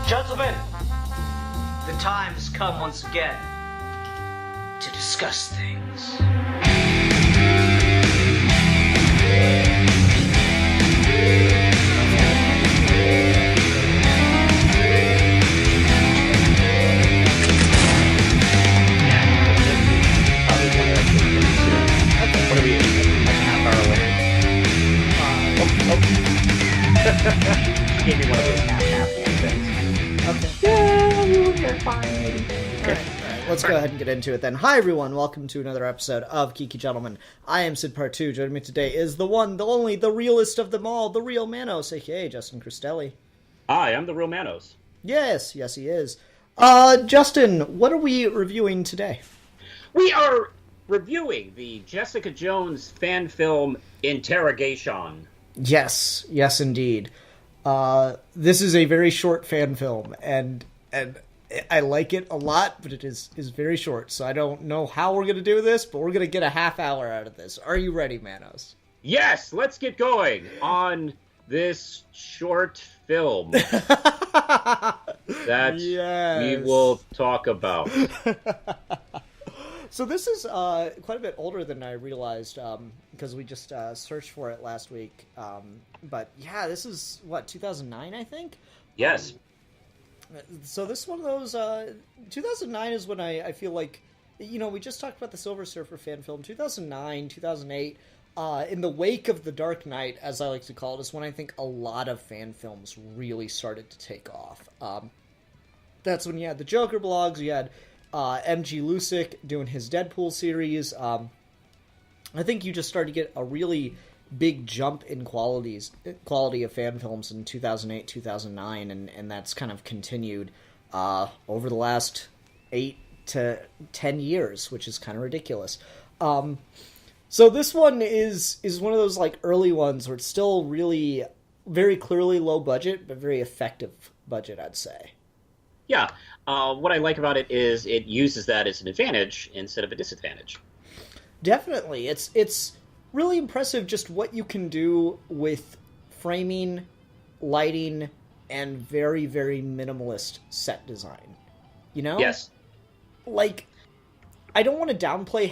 Gentlemen, the time has come once again to discuss things. What are we, like a half hour later? Give me one of those half things. Okay. Yeah, you're fine. All right. Let's go ahead and get into it then. Hi, everyone. Welcome to another episode of Geeky Gentlemen. I am Sid Part 2. Joining me today is the one, the only, the realest of them all, the real Manos, a.k.a. Justin Cristelli. Hi, I'm the real Manos. Yes, he is. Justin, what are we reviewing today? We are reviewing the Jessica Jones fan film Interrogation. Yes, indeed. This is a very short fan film, and I like it a lot, but it is very short, so I don't know how we're going to do this, but we're going to get a half hour out of this. Are you ready, Manos? Yes, let's get going on this short film that we will talk about. So this is quite a bit older than I realized, because we just searched for it last week. But yeah, this is, 2009, I think? Yes. So this is one of those, 2009 is when I feel like, we just talked about the Silver Surfer fan film, 2009, 2008, in the wake of The Dark Knight, as I like to call it, is when I think a lot of fan films really started to take off. That's when you had the Joker blogs, you had MG Lusick doing his Deadpool series. I think you just started to get a really big jump in quality of fan films in 2008, 2009, and that's kind of continued over the last 8 to 10 years, which is kind of ridiculous. So this one is one of those like early ones where it's still really very clearly low budget, but very effective budget, I'd say. Yeah. What I like about it is it uses that as an advantage instead of a disadvantage. Definitely. It's really impressive just what you can do with framing, lighting, and very, very minimalist set design. You know? Yes. Like, I don't want to downplay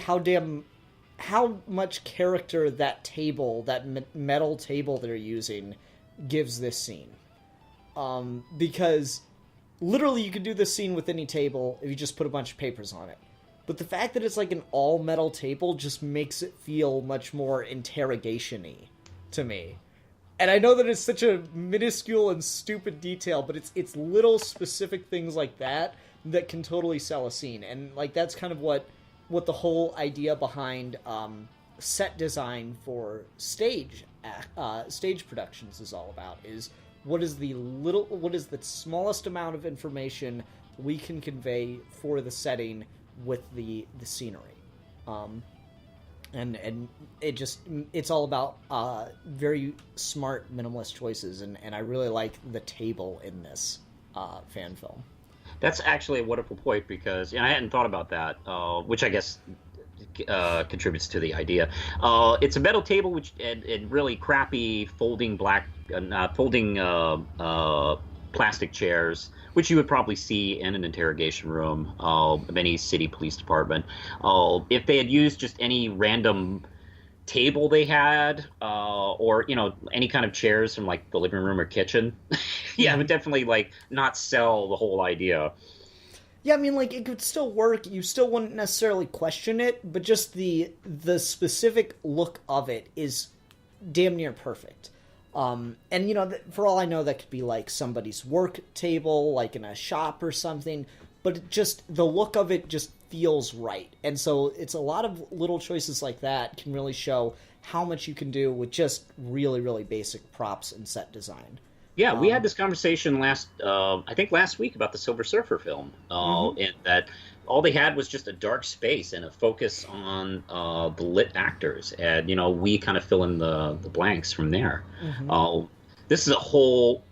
how much character that table, that metal table they're using, gives this scene. Because literally you could do this scene with any table if you just put a bunch of papers on it. But the fact that it's like an all-metal table just makes it feel much more interrogation-y to me. And I know that it's such a minuscule and stupid detail, but it's little specific things like that can totally sell a scene. And like that's kind of what the whole idea behind set design for stage productions is all about, is what is the smallest amount of information we can convey for the setting with the scenery. And it's all about very smart minimalist choices, and I really like the table in this fan film. That's actually a wonderful point because I hadn't thought about that, which I guess contributes to the idea. It's a metal table and really crappy folding plastic chairs, which you would probably see in an interrogation room of any city police department. If they had used just any random table they had, or any kind of chairs from like the living room or kitchen, it would definitely like not sell the whole idea. Yeah, I mean, like, it could still work. You still wouldn't necessarily question it, but just the specific look of it is damn near perfect. And, for all I know, that could be, like, somebody's work table, like in a shop or something, but the look of it just feels right. And so it's a lot of little choices like that can really show how much you can do with just really, really basic props and set design. Yeah, we had this conversation last week about the Silver Surfer film, and that all they had was just a dark space and a focus on the lit actors, and we kind of fill in the blanks from there. This is a whole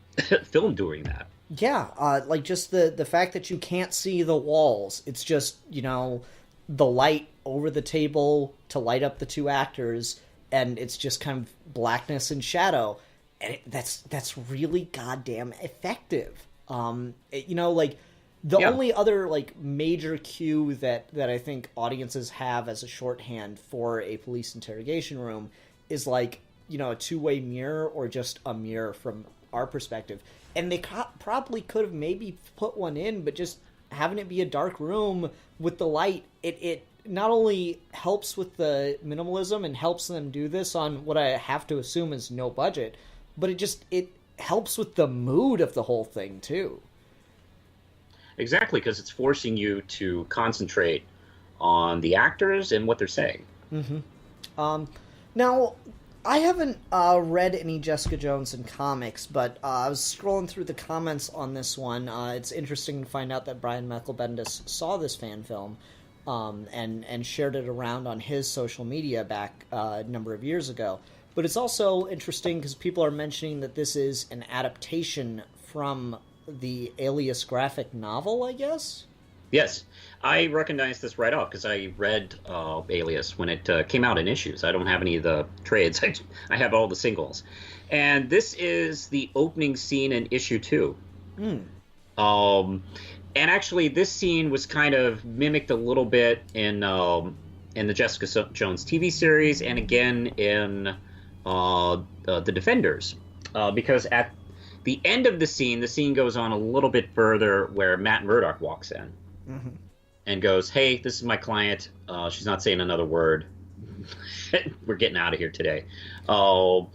film doing that. Yeah, like just the fact that you can't see the walls. It's just, the light over the table to light up the two actors, and it's just kind of blackness and shadow. And that's really goddamn effective. Like the only other like major cue that I think audiences have as a shorthand for a police interrogation room is like, a two-way mirror or just a mirror from our perspective. And they probably could have maybe put one in, but just having it be a dark room with the light, it not only helps with the minimalism and helps them do this on what I have to assume is no budget, but it helps with the mood of the whole thing too. Exactly, because it's forcing you to concentrate on the actors and what they're saying. Now, I haven't read any Jessica Jones in comics, but I was scrolling through the comments on this one. It's interesting to find out that Brian Michael Bendis saw this fan film and shared it around on his social media back a number of years ago. But it's also interesting because people are mentioning that this is an adaptation from the Alias graphic novel, I guess? Yes, I recognized this right off because I read Alias when it came out in issues. I don't have any of the trades. I have all the singles. And this is the opening scene in issue 2. And actually, this scene was kind of mimicked a little bit in the Jessica Jones TV series and again in The Defenders. Because at the end of the scene goes on a little bit further where Matt Murdock walks in. And goes, "Hey, this is my client. She's not saying another word. We're getting out of here today." And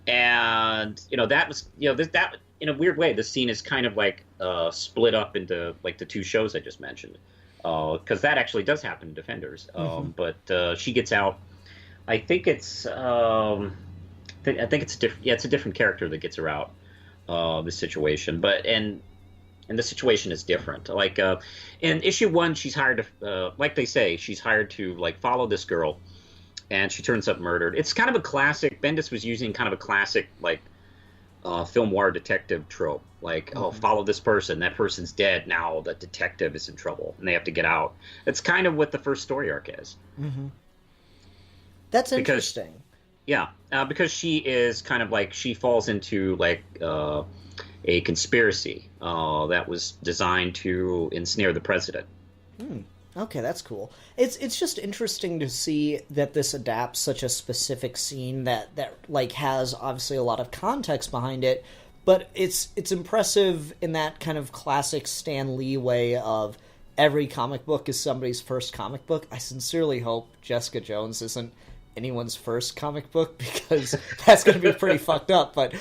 that was that in a weird way. The scene is kind of like split up into like the two shows I just mentioned, because that actually does happen in Defenders. But she gets out. I think it's I think it's different. Yeah, it's a different character that gets her out. This situation, and the situation is different. Like in issue 1, she's hired to, like they say, she's hired to like follow this girl, and she turns up murdered. It's kind of a classic. Bendis was using kind of a classic like film noir detective trope. Like, follow this person. That person's dead. Now the detective is in trouble, and they have to get out. It's kind of what the first story arc is. That's interesting. Because she is kind of like she falls into like a conspiracy that was designed to ensnare the president. Okay, that's cool. It's just interesting to see that this adapts such a specific scene that like has obviously a lot of context behind it, but it's impressive in that kind of classic Stan Lee way of every comic book is somebody's first comic book. I sincerely hope Jessica Jones isn't anyone's first comic book, because that's going to be pretty fucked up. But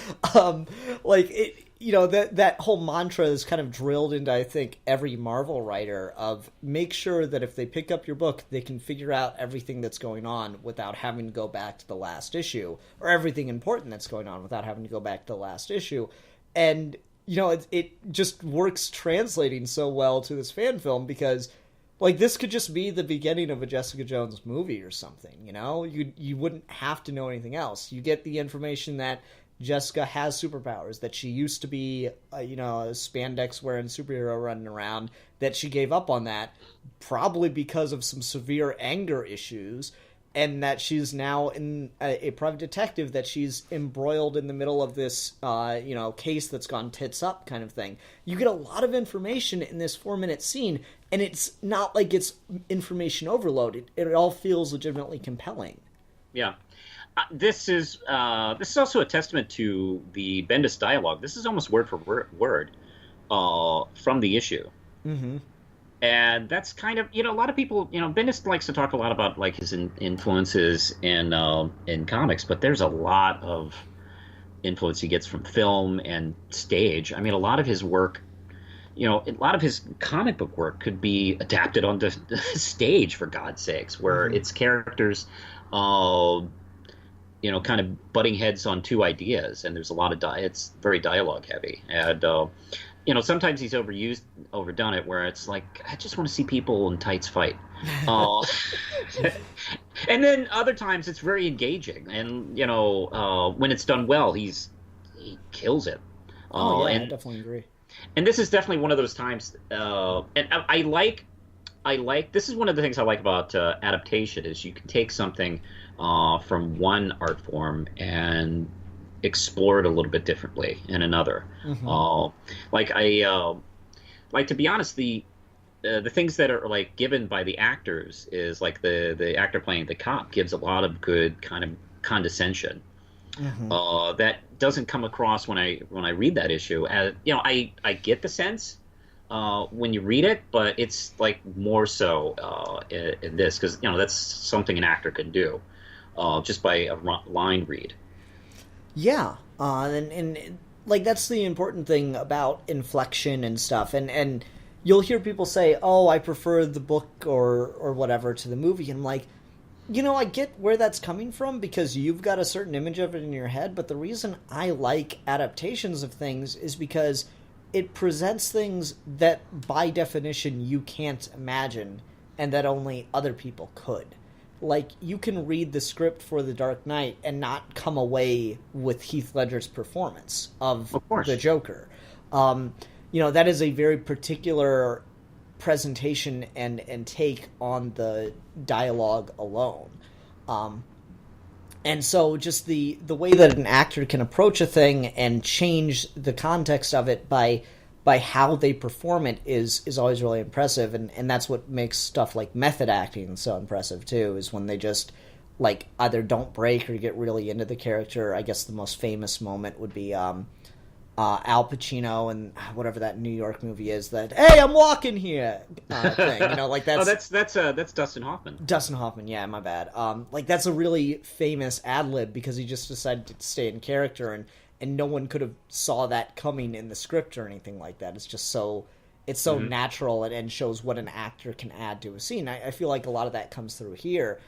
like it. That whole mantra is kind of drilled into, I think, every Marvel writer of make sure that if they pick up your book, they can figure out everything that's going on without having to go back to the last issue, or everything important that's going on without having to go back to the last issue. And, it just works translating so well to this fan film because, like, this could just be the beginning of a Jessica Jones movie or something, You wouldn't have to know anything else. You get the information that Jessica has superpowers, that she used to be, a spandex-wearing superhero running around, that she gave up on that, probably because of some severe anger issues, and that she's now in a private detective, that she's embroiled in the middle of this, case that's gone tits up kind of thing. You get a lot of information in this 4-minute scene, and it's not like it's information overload. It all feels legitimately compelling. Yeah. This is also a testament to the Bendis dialogue. This is almost word for word from the issue. And that's kind of, a lot of people, Bendis likes to talk a lot about like his influences in comics, but there's a lot of influence he gets from film and stage. I mean, a lot of his work, a lot of his comic book work could be adapted onto stage, for God's sakes, where it's characters kind of butting heads on two ideas, and there's a lot of it's very dialogue heavy. And sometimes he's overdone it, where it's like, I just want to see people in tights fight. Uh, and then other times it's very engaging, and when it's done well, he kills it. Oh yeah, I And definitely agree. this is definitely one of those times, and I like this is one of the things I like about adaptation is you can take something from one art form and explore it a little bit differently in another. Like to be honest, the things that are like given by the actors is like the actor playing the cop gives a lot of good kind of condescension. That doesn't come across when I read that issue. I get the sense when you read it, but it's like more so in this because that's something an actor can do just by a line read. Yeah, and like that's the important thing about inflection and stuff, and you'll hear people say, "Oh, I prefer the book or whatever to the movie," and I'm like, I get where that's coming from because you've got a certain image of it in your head, but the reason I like adaptations of things is because it presents things that, by definition, you can't imagine and that only other people could. Like, you can read the script for The Dark Knight and not come away with Heath Ledger's performance of the Joker. That is a very particular presentation and take on the dialogue alone. And so just the way that an actor can approach a thing and change the context of it by how they perform it is always really impressive. And that's what makes stuff like method acting so impressive too, is when they just like either don't break or get really into the character. I guess the most famous moment would be Al Pacino and whatever that New York movie is that, hey, I'm walking here thing. Like that's that's Dustin Hoffman. Dustin Hoffman, yeah, my bad. Like that's a really famous ad lib because he just decided to stay in character and no one could have saw that coming in the script or anything like that. It's just so natural and shows what an actor can add to a scene. I feel like a lot of that comes through here.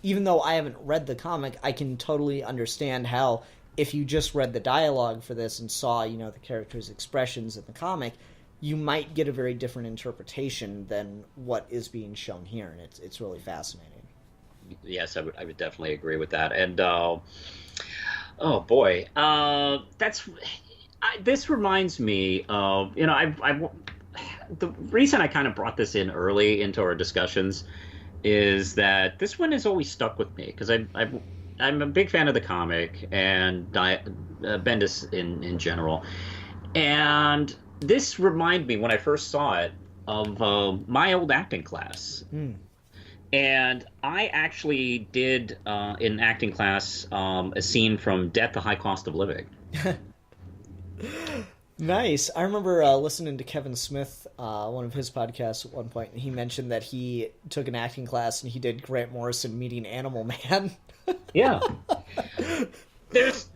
Even though I haven't read the comic, I can totally understand how if you just read the dialogue for this and saw, the characters' expressions in the comic, you might get a very different interpretation than what is being shown here, and it's really fascinating. Yes, I would definitely agree with that. And oh boy, this reminds me of the reason I kind of brought this in early into our discussions is that this one has always stuck with me because I'm a big fan of the comic and Bendis in general. And this reminded me, when I first saw it, of my old acting class. And I actually did, in acting class, a scene from Death, the High Cost of Living. Nice. I remember listening to Kevin Smith, one of his podcasts at one point, and he mentioned that he took an acting class and he did Grant Morrison meeting Animal Man. Yeah. That's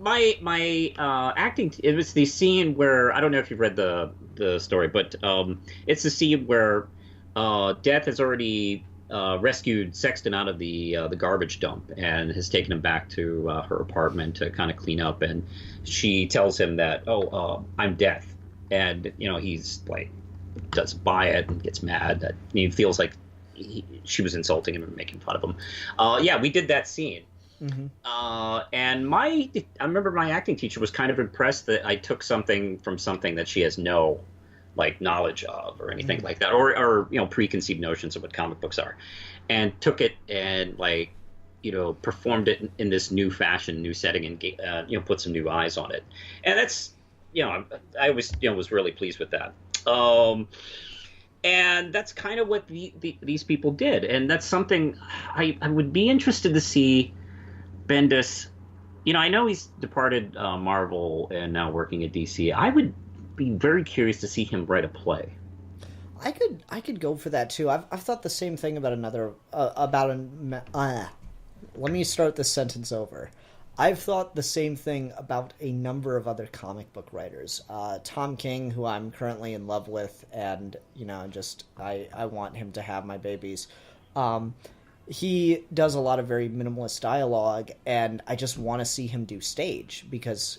my acting. It was the scene where, I don't know if you've read the story, but it's the scene where Death has already rescued Sexton out of the garbage dump and has taken him back to her apartment to kind of clean up, and she tells him that, I'm Death, and he's like doesn't buy it and gets mad that he feels like she was insulting him and making fun of him. Yeah, we did that scene. And I remember my acting teacher was kind of impressed that I took something from something that she has no knowledge of or anything like that, or preconceived notions of what comic books are, and took it and performed it in this new fashion, new setting, and put some new eyes on it. And that's I was really pleased with that. And that's kind of what these people did, and that's something I would be interested to see Bendis. I know he's departed Marvel and now working at DC. I would be very curious to see him write a play. I could go for that too. I've thought the same thing about let me start this sentence over. I've thought the same thing about a number of other comic book writers. Tom King, who I'm currently in love with, and I want him to have my babies. He does a lot of very minimalist dialogue, and I just want to see him do stage because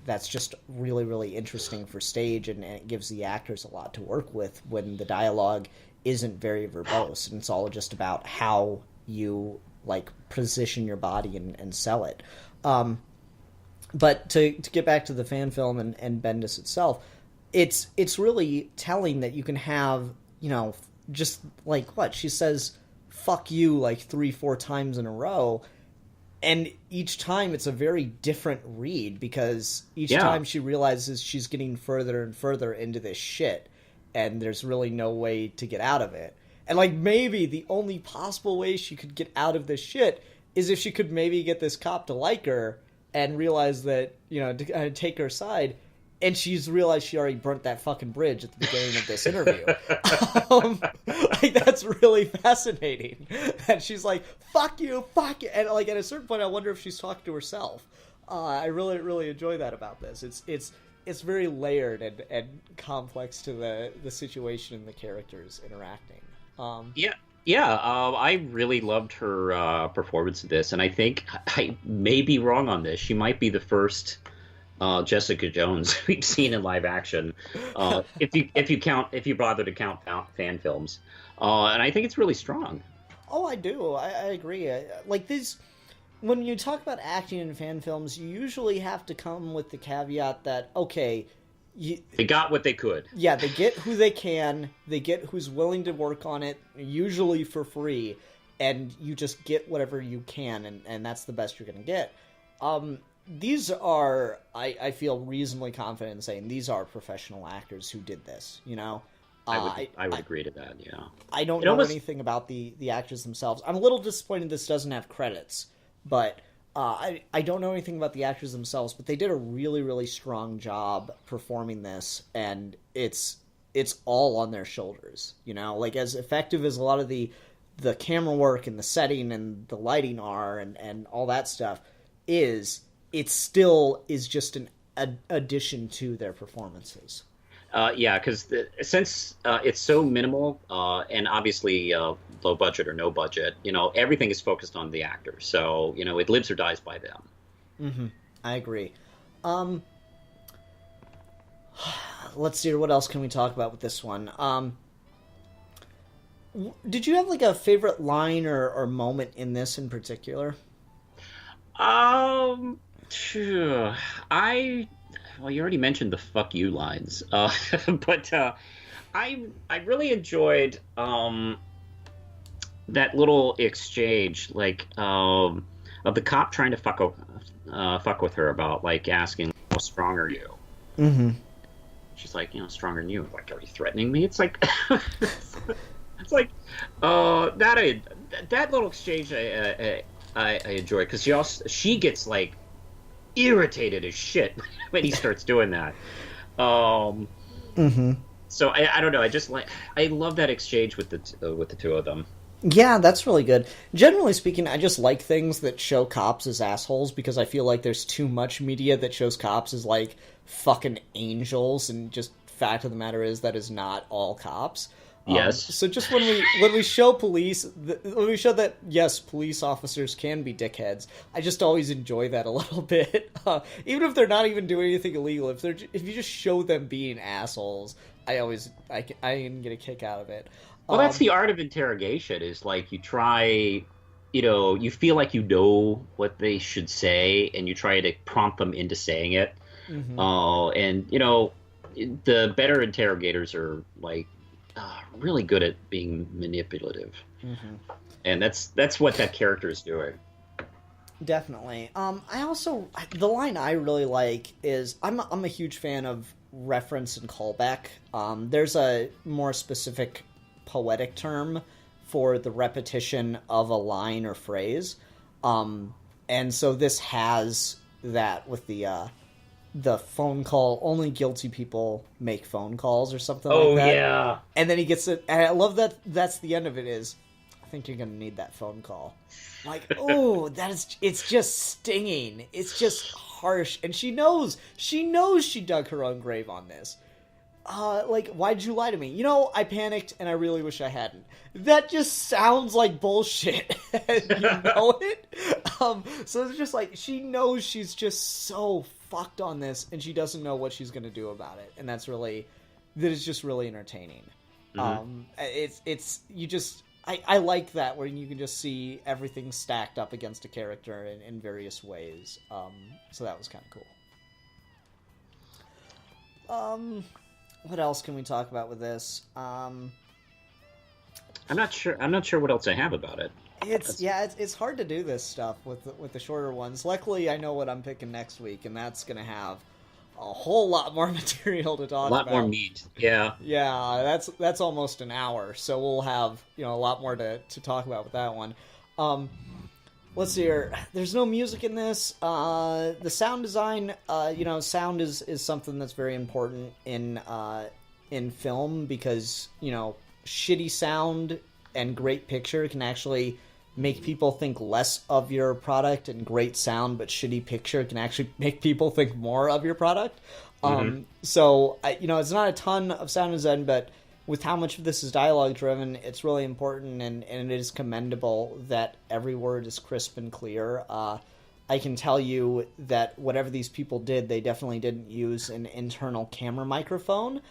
that's just really, really interesting for stage, and it gives the actors a lot to work with when the dialogue isn't very verbose, and it's all just about how you like position your body and sell it. But to get back to the fan film and Bendis itself, it's really telling that you can have, you know, just like what she says, fuck you like 3-4 times in a row, and each time it's a very different read, because each time she realizes she's getting further and further into this shit, and there's really no way to get out of it. And like maybe the only possible way she could get out of this shit is if she could maybe get this cop to like her and realize that, you know, to take her side. And she's realized she already burnt that fucking bridge at the beginning of this interview. Like, that's really fascinating. And she's like, fuck you. And like at a certain point, I wonder if she's talking to herself. I really, really enjoy that about this. It's very layered and complex to the situation and the characters interacting. I really loved her performance of this, and I think I may be wrong on this. She might be the first Jessica Jones we've seen in live action, if you bother to count fan films, and I think it's really strong. Oh, I do. I agree. Like these, when you talk about acting in fan films, you usually have to come with the caveat that they got what they could. Yeah, they get who they can. They get who's willing to work on it, usually for free, and you just get whatever you can, and that's the best you're going to get. These are, I feel reasonably confident in saying, these are professional actors who did this, you know? I would agree to that, yeah. I don't know anything about the actors themselves. I'm a little disappointed this doesn't have credits, but I don't know anything about the actors themselves, but they did a really, really strong job performing this, and it's all on their shoulders, you know? Like, as effective as a lot of the camera work and the setting and the lighting are and all that stuff is, it still is just an addition to their performances. Because since it's so minimal, and obviously low budget or no budget, you know, everything is focused on the actors. So, you know, it lives or dies by them. Mm-hmm. I agree. Let's see, what else can we talk about with this one? Did you have like a favorite line or moment in this in particular? Well, you already mentioned the "fuck you" lines, but I really enjoyed that little exchange, like of the cop trying to fuck with her about like asking, "How strong are you?" Mm-hmm. She's like, "You know, stronger than you." Like, are you threatening me? It's like, it's like that little exchange I enjoy, because she gets like irritated as shit when he starts doing that. Mm-hmm. So I don't know. I love that exchange with the two of them. Yeah, that's really good. Generally speaking, I just like things that show cops as assholes, because I feel like there's too much media that shows cops as like fucking angels, and just fact of the matter is that is not all cops. Yes. So just when we show when we show that, yes, police officers can be dickheads, I just always enjoy that a little bit. Even if they're not even doing anything illegal, if you just show them being assholes, I can get a kick out of it. Well, that's the art of interrogation, is like you try, you know, you feel like you know what they should say, and you try to prompt them into saying it. Mm-hmm. And, you know, the better interrogators are like, really good at being manipulative. Mm-hmm. And that's what that character is doing. Definitely. The line I really like is, I'm a huge fan of reference and callback. There's a more specific poetic term for the repetition of a line or phrase. And so this has that with the phone call, only guilty people make phone calls, or something like that. Oh, yeah. And then he gets it, and I love that that's the end of it is, I think you're going to need that phone call. Like, oh, it's just stinging. It's just harsh. And she knows she dug her own grave on this. Like, why'd you lie to me? You know, I panicked, and I really wish I hadn't. That just sounds like bullshit. And you know it? So it's just like, she knows she's just so fucked on this, and she doesn't know what she's going to do about it. And that is just really entertaining. I like that, where you can just see everything stacked up against a character in various ways. So that was kind of cool. What else can we talk about with this? I'm not sure what else I have about it. It's hard to do this stuff with the shorter ones. Luckily, I know what I'm picking next week, and that's going to have a whole lot more material to talk about. A lot more meat, yeah. Yeah, that's almost an hour, so we'll have a lot more to talk about with that one. Let's see here. There's no music in this. The sound design, sound is something that's very important in film, because shitty sound and great picture can actually make people think less of your product, and great sound but shitty picture can actually make people think more of your product. So, it's not a ton of sound design, but with how much of this is dialogue driven, it's really important, and it is commendable that every word is crisp and clear. I can tell you that whatever these people did, they definitely didn't use an internal camera microphone,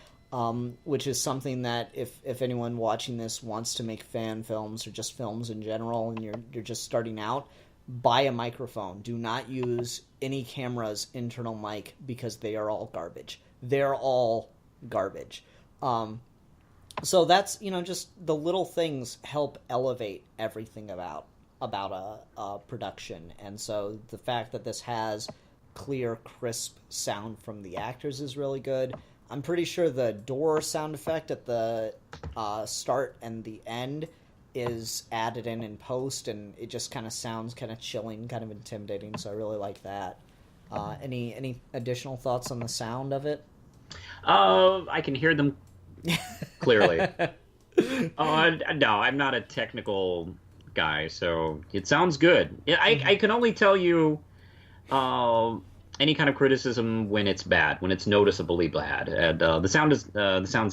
which is something that if anyone watching this wants to make fan films or just films in general, and you're just starting out, buy a microphone. Do not use any camera's internal mic, because they are all garbage. They're all garbage. So that's, just the little things help elevate everything about a production. And so the fact that this has clear, crisp sound from the actors is really good. I'm pretty sure the door sound effect at the start and the end is added in post, and it just kind of sounds kind of chilling, kind of intimidating, so I really like that. Any additional thoughts on the sound of it? I can hear them clearly. No, I'm not a technical guy, so it sounds good. I can only tell you any kind of criticism when it's bad, when it's noticeably bad. And the sound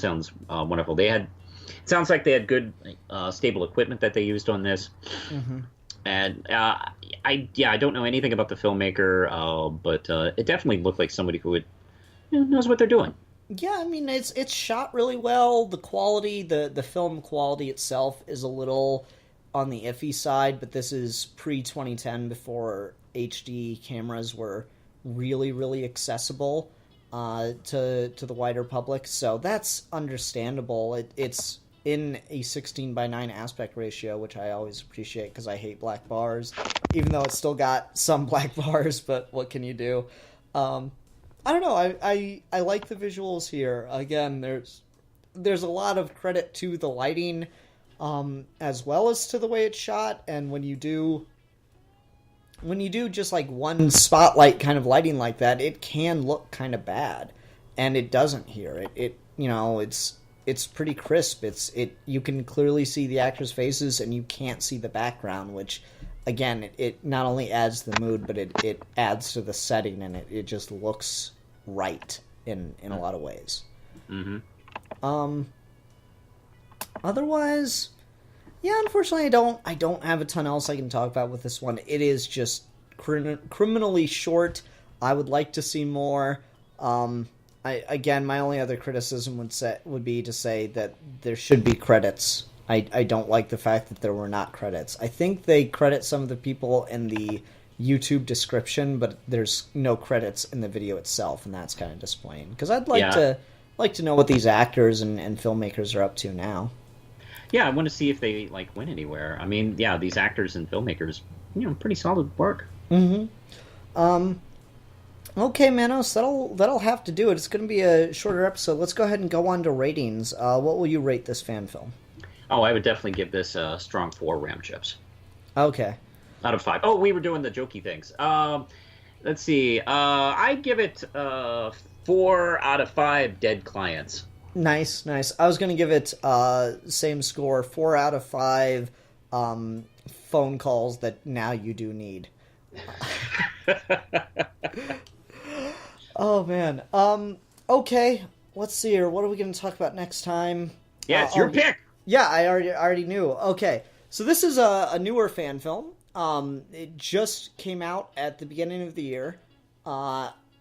sounds wonderful. It sounds like they had good, stable equipment that they used on this. And I don't know anything about the filmmaker, but it definitely looked like somebody who knows what they're doing. Yeah, I mean, it's shot really well. The quality, the film quality itself is a little on the iffy side, but this is pre-2010, before HD cameras were really, really accessible to the wider public, so that's understandable. It's in a 16:9 aspect ratio, which I always appreciate, because I hate black bars, even though it's still got some black bars, but what can you do? I don't know, I like the visuals here. Again, there's a lot of credit to the lighting, as well as to the way it's shot, and when you do just like one spotlight kind of lighting like that, it can look kind of bad, and it doesn't here. It's pretty crisp. You can clearly see the actors' faces, and you can't see the background, which, again, it not only adds to the mood, but it adds to the setting, and it just looks right in a lot of ways. Otherwise, yeah, unfortunately, I don't have a ton else I can talk about with this one. It is just criminally short. I would like to see more. Again, my only other criticism would be to say that there should be credits. I don't like the fact that there were not credits. I think they credit some of the people in the YouTube description, but there's no credits in the video itself, and that's kind of disappointing. Because I'd like to know what these actors and filmmakers are up to now. Yeah, I want to see if they went anywhere. I mean, yeah, these actors and filmmakers, pretty solid work. Okay, Manos, that'll have to do it. It's going to be a shorter episode. Let's go ahead and go on to ratings. What will you rate this fan film? Oh, I would definitely give this a strong 4 ram chips. Okay. Out of 5. Oh, we were doing the jokey things. Let's see. I'd give it 4 out of 5 dead clients. Nice. I was going to give it same score, 4 out of 5 phone calls that now you do need. Oh, man. Okay, let's see here. What are we going to talk about next time? Yeah, it's your pick. Yeah, I already knew. Okay, so this is a newer fan film. It just came out at the beginning of the year.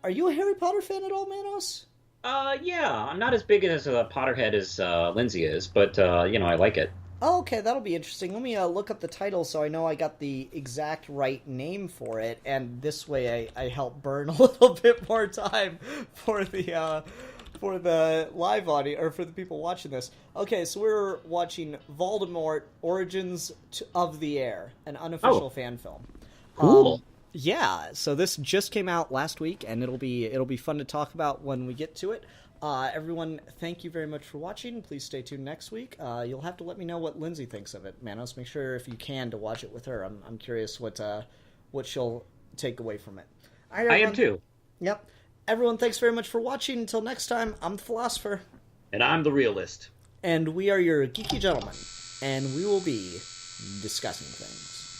Are you a Harry Potter fan at all, Manos? Yeah, I'm not as big as a Potterhead as Lindsay is, but I like it. Oh, okay, that'll be interesting. Let me look up the title so I know I got the exact right name for it, and this way I help burn a little bit more time for the live audio, or for the people watching this. Okay, so we're watching Voldemort: Origins of the Heir, an unofficial fan film. Cool. Yeah, so this just came out last week, and it'll be fun to talk about when we get to it. Everyone, thank you very much for watching. Please stay tuned next week. You'll have to let me know what Lindsay thinks of it, Manos. Make sure, if you can, to watch it with her. I'm curious what she'll take away from it. All right, I am too. Yep. Everyone, thanks very much for watching. Until next time, I'm the Philosopher. And I'm the Realist. And we are your Geeky Gentlemen. And we will be discussing things.